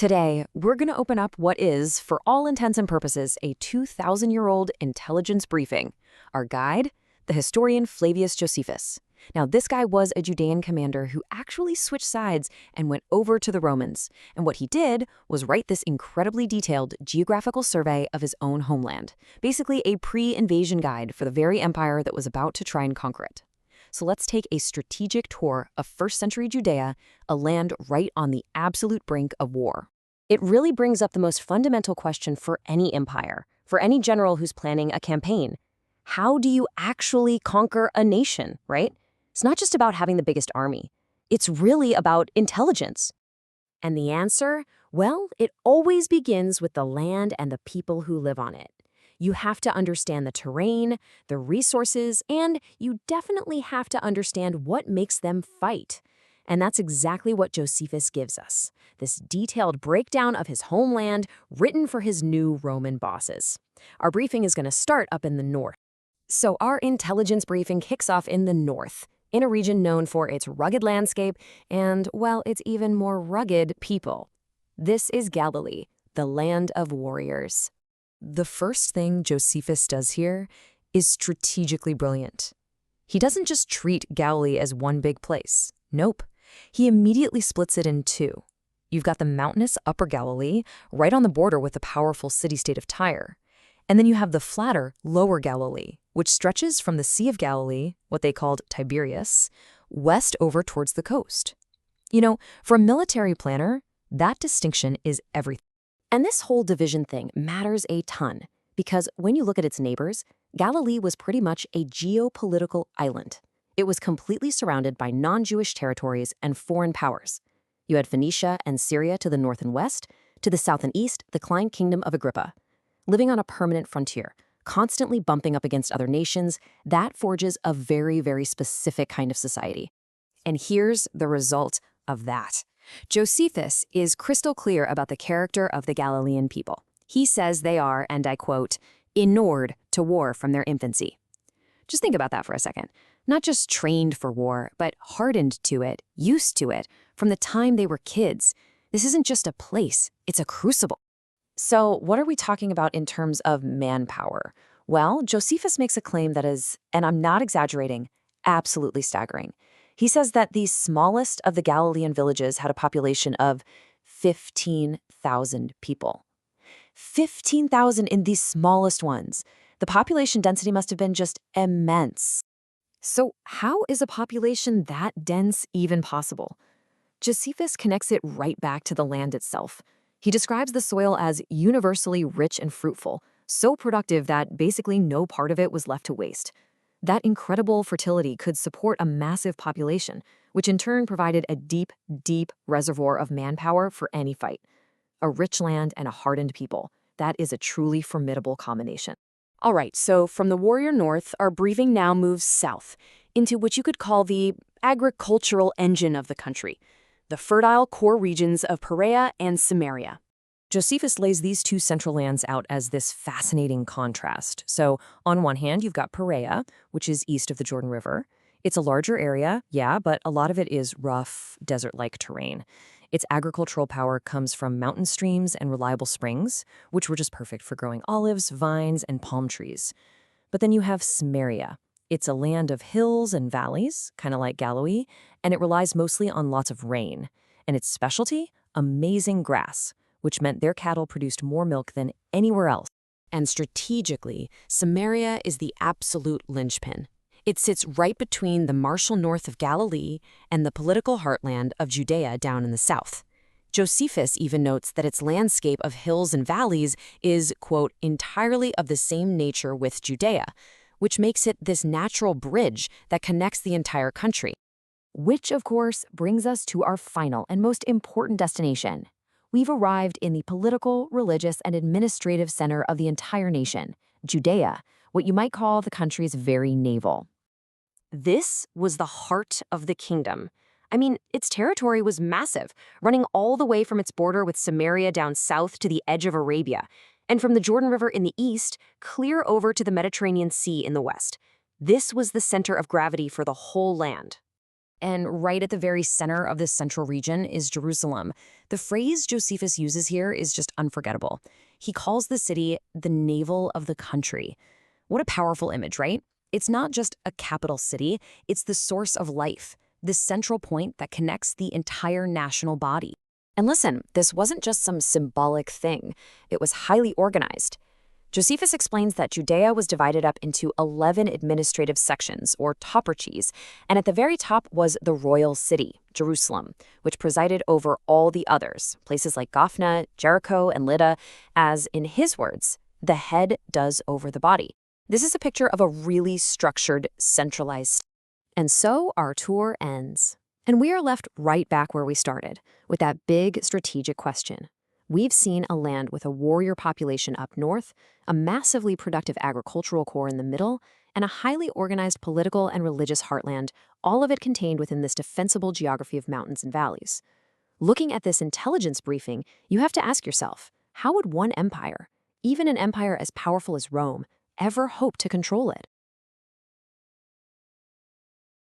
Today, we're going to open up what is, for all intents and purposes, a 2,000-year-old intelligence briefing. Our guide, the historian Flavius Josephus. Now, this guy was a Judean commander who actually switched sides and went over to the Romans. And what he did was write this incredibly detailed geographical survey of his own homeland, basically a pre-invasion guide for the very empire that was about to try and conquer it. So let's take a strategic tour of first-century Judea, a land right on the absolute brink of war. It really brings up the most fundamental question for any empire, for any general who's planning a campaign. How do you actually conquer a nation, right? It's not just about having the biggest army. It's really about intelligence. And the answer? Well, it always begins with the land and the people who live on it. You have to understand the terrain, the resources, and you definitely have to understand what makes them fight. And that's exactly what Josephus gives us, this detailed breakdown of his homeland written for his new Roman bosses. Our briefing is going to start up in the north. So our intelligence briefing kicks off in the north, in a region known for its rugged landscape and, well, its even more rugged people. This is Galilee, the land of warriors. The first thing Josephus does here is strategically brilliant. He doesn't just treat Galilee as one big place. Nope. He immediately splits it in two. You've got the mountainous Upper Galilee, right on the border with the powerful city-state of Tyre. And then you have the flatter Lower Galilee, which stretches from the Sea of Galilee, what they called Tiberias, west over towards the coast. You know, for a military planner, that distinction is everything. And this whole division thing matters a ton, because when you look at its neighbors, Galilee was pretty much a geopolitical island. It was completely surrounded by non-Jewish territories and foreign powers. You had Phoenicia and Syria to the north and west, to the south and east, the Client Kingdom of Agrippa. Living on a permanent frontier, constantly bumping up against other nations, that forges a very, very specific kind of society. And here's the result of that. Josephus is crystal clear about the character of the Galilean people. He says they are, and I quote, inured to war from their infancy. Just think about that for a second. Not just trained for war, but hardened to it, used to it, from the time they were kids. This isn't just a place, it's a crucible. So what are we talking about in terms of manpower? Well, Josephus makes a claim that is, and I'm not exaggerating, absolutely staggering. He says that the smallest of the Galilean villages had a population of 15,000 people. 15,000 in these smallest ones. The population density must have been just immense. So how is a population that dense even possible? Josephus connects it right back to the land itself. He describes the soil as universally rich and fruitful, so productive that basically no part of it was left to waste. That incredible fertility could support a massive population, which in turn provided a deep, deep reservoir of manpower for any fight. A rich land and a hardened people. That is a truly formidable combination. All right, so from the warrior north, our briefing now moves south, into what you could call the agricultural engine of the country, the fertile core regions of Perea and Samaria. Josephus lays these two central lands out as this fascinating contrast. So on one hand, you've got Perea, which is east of the Jordan River. It's a larger area, yeah, but a lot of it is rough, desert-like terrain. Its agricultural power comes from mountain streams and reliable springs, which were just perfect for growing olives, vines, and palm trees. But then you have Samaria. It's a land of hills and valleys, kind of like Galilee, and it relies mostly on lots of rain. And its specialty? Amazing grass, which meant their cattle produced more milk than anywhere else. And strategically, Samaria is the absolute linchpin. It sits right between the martial north of Galilee and the political heartland of Judea down in the south. Josephus even notes that its landscape of hills and valleys is, quote, entirely of the same nature with Judea, which makes it this natural bridge that connects the entire country. Which, of course, brings us to our final and most important destination. We've arrived in the political, religious, and administrative center of the entire nation, Judea, what you might call the country's very navel. This was the heart of the kingdom. I mean, its territory was massive, running all the way from its border with Samaria down south to the edge of Arabia, and from the Jordan River in the east, clear over to the Mediterranean Sea in the west. This was the center of gravity for the whole land. And right at the very center of this central region is Jerusalem. The phrase Josephus uses here is just unforgettable. He calls the city the navel of the country. What a powerful image, right? It's not just a capital city, it's the source of life, the central point that connects the entire national body. And listen, this wasn't just some symbolic thing. It was highly organized. Josephus explains that Judea was divided up into 11 administrative sections, or toparchies, and at the very top was the royal city, Jerusalem, which presided over all the others, places like Gophna, Jericho, and Lydda, as, in his words, the head does over the body. This is a picture of a really structured, centralized state. And so our tour ends. And we are left right back where we started, with that big strategic question. We've seen a land with a warrior population up north, a massively productive agricultural core in the middle, and a highly organized political and religious heartland, all of it contained within this defensible geography of mountains and valleys. Looking at this intelligence briefing, you have to ask yourself, how would one empire, even an empire as powerful as Rome, ever hope to control it?